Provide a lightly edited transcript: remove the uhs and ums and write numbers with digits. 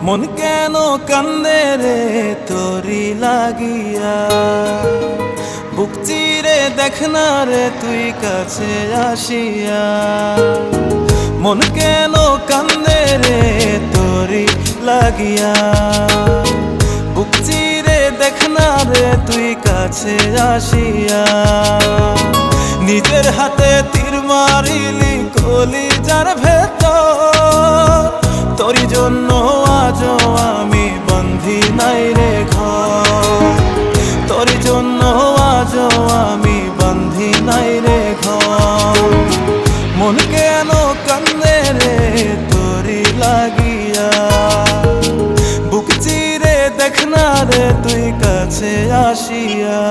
মন কেন কান্দে রে তোরি লাগিয়া, বুক চিরে দেখ না রে তুই কাছে আসিয়া। মন কেন কান্দে রে তোরি লাগিয়া, বুক চিরে দেখ না রে তুই কাছে আসিয়া। নিজের হাতে তীর মারিলি কলিজার ভেতর, তোরি জন্য আজও আমি বন্ধি নাই রে ঘর, তোরি জন্য আজও আমি বন্ধি নাই রে ঘর। মন কেন কান্দে রে তোরি লাগিয়া, বুক চিরে দেখ না রে তুই কাছে আসিয়া।